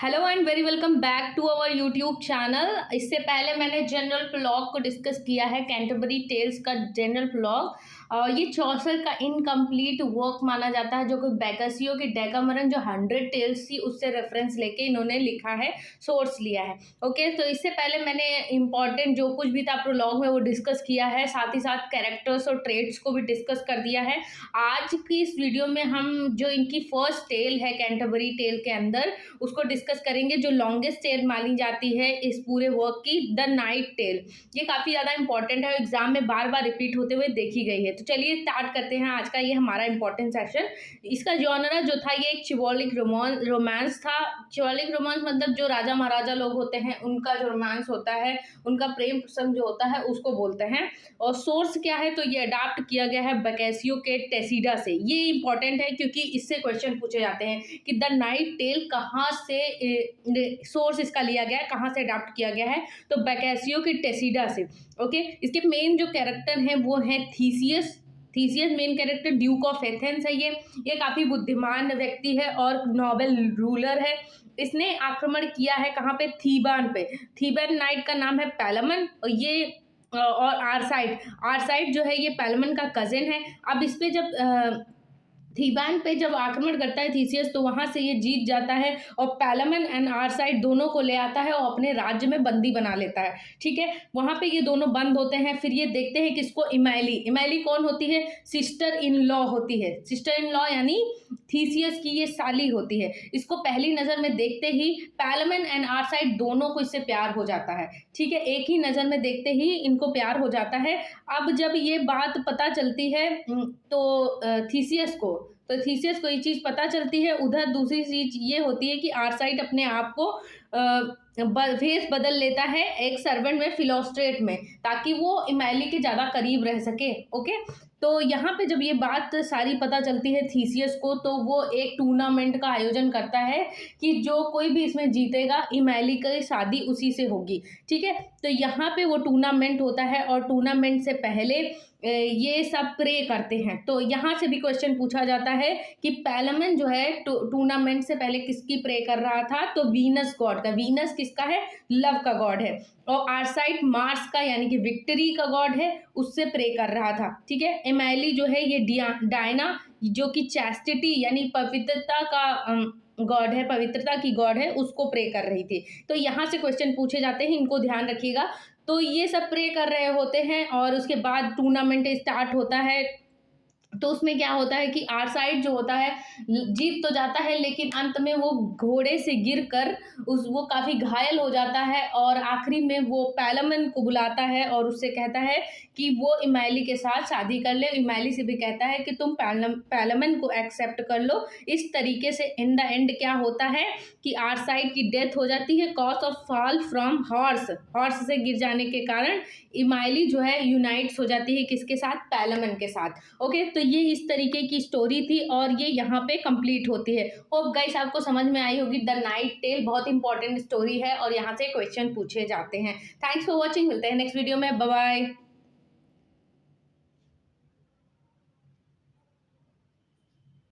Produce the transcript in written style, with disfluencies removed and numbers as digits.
Hello and very welcome back to our YouTube channel. इससे पहले मैंने जनरल प्लॉग को डिस्कस किया है, कैंटरबरी टेल्स का जनरल प्लॉग। ये चौसर का इनकम्प्लीट वर्क माना जाता है, जो कि बैकसियो की डेकामरन जो 100 टेल्स थी उससे रेफरेंस लेके इन्होंने लिखा है, सोर्स लिया है। ओके, तो इससे पहले मैंने इंपॉर्टेंट जो कुछ भी था प्रोलॉग में वो डिस्कस किया है, साथ ही साथ कैरेक्टर्स और ट्रेड्स को भी डिस्कस कर दिया है। आज की इस वीडियो में हम जो इनकी फर्स्ट टेल है कैंटरबरी टेल के अंदर, उसको डिस्कस करेंगे, जो लॉन्गेस्ट टेल मानी जाती है इस पूरे वर्क की, द नाइट टेल। ये काफ़ी ज़्यादा इंपॉर्टेंट है, एग्जाम में बार बार रिपीट होते हुए देखी गई है। तो चलिए स्टार्ट करते हैं आज का ये हमारा इंपॉर्टेंट सेक्शन। इसका जॉनरा जो था ये एक चिवॉलिक रोमांस था। चिवॉलिक रोमांस मतलब जो राजा महाराजा लोग होते हैं उनका जो रोमांस होता है, उनका प्रेम प्रसंग जो होता है उसको बोलते हैं। और सोर्स क्या है, तो ये अडाप्ट किया गया है बैकेसियो के टेसिडा से। ये इंपॉर्टेंट है क्योंकि इससे क्वेश्चन पूछे जाते हैं कि द नाइट टेल कहाँ से सोर्स इसका लिया गया है, कहाँ से अडाप्ट किया गया है, तो बैकेसियो के टेसिडा से। ओके, इसके मेन जो कैरेक्टर हैं वो है Theseus. Theseus main character Duke of Athens है। ये काफ़ी बुद्धिमान व्यक्ति है और नोबेल रूलर है। इसने आक्रमण किया है कहाँ पे, थीबान पे। थीबान नाइट का नाम है पैलामन, और आरसाइड जो है ये पैलामन का कजिन है। अब इस पे जब थीबान पे जब आक्रमण करता है थीसियस, तो वहां से ये जीत जाता है और पैलामन एंड आरसाइड दोनों को ले आता है और अपने राज्य में बंदी बना लेता है। ठीक है, वहां पे ये दोनों बंद होते हैं। फिर ये देखते हैं किसको, इमैली कौन होती है, सिस्टर इन लॉ होती है। सिस्टर इन लॉ यानी थीसियस की ये साली होती है। इसको पहली नजर में देखते ही पैलामन एंड आरसाइड दोनों को इससे प्यार हो जाता है। ठीक है, एक ही नजर में देखते ही इनको प्यार हो जाता है। अब जब ये बात पता चलती है थीसियस को, ये चीज़ पता चलती है। उधर दूसरी चीज ये होती है कि आरसाइड अपने आप को फेस बदल लेता है एक सर्वेंट में, फिलोस्ट्रेट में, ताकि वो इमैली के ज़्यादा करीब रह सके। ओके, तो यहाँ पे जब ये बात सारी पता चलती है थीसियस को, तो वो एक टूर्नामेंट का आयोजन करता है कि जो कोई भी इसमें जीतेगा इमैली की शादी उसी से होगी। ठीक है, तो यहाँ पे वो टूर्नामेंट होता है और टूर्नामेंट से पहले ये सब प्रे करते हैं। तो यहाँ से भी क्वेश्चन पूछा जाता है कि पैलामन जो है टूर्नामेंट से पहले किसकी प्रे कर रहा था, तो वीनस गॉड का। वीनस किसका है, लव का गॉड है। और आरसाइड मार्स का यानी कि विक्ट्री का गॉड है, उससे प्रे कर रहा था। ठीक है, एमाइली जो है ये डायना जो कि चैस्टिटी यानी पवित्रता का गॉड है, पवित्रता की गॉड है, उसको प्रे कर रही थी। तो यहाँ से क्वेश्चन पूछे जाते हैं, इनको ध्यान रखिएगा। तो ये सब प्रे कर रहे होते हैं और उसके बाद टूर्नामेंट स्टार्ट होता है। तो उसमें क्या होता है कि आरसाइड जो होता है जीत तो जाता है, लेकिन अंत में वो घोड़े से गिरकर वो काफ़ी घायल हो जाता है और आखिरी में वो पैलामन को बुलाता है और उससे कहता है कि वो इमैली के साथ शादी कर ले। इमैली से भी कहता है कि तुम पैलामन को एक्सेप्ट कर लो। इस तरीके से इन द एंड क्या होता है कि आरसाइड की डेथ हो जाती है cause of fall from horse से गिर जाने के कारण इमैली जो है यूनाइट्स हो जाती है किसके साथ, पैलामन के साथ। ओके, तो ये इस तरीके की स्टोरी थी और ये यहाँ पे कंप्लीट होती है। होप गाइस आपको समझ में आई होगी। द नाइट टेल बहुत इंपॉर्टेंट स्टोरी है और यहाँ से क्वेश्चन पूछे जाते हैं। थैंक्स फॉर वॉचिंग, मिलते हैं नेक्स्ट वीडियो में, बाय बाय।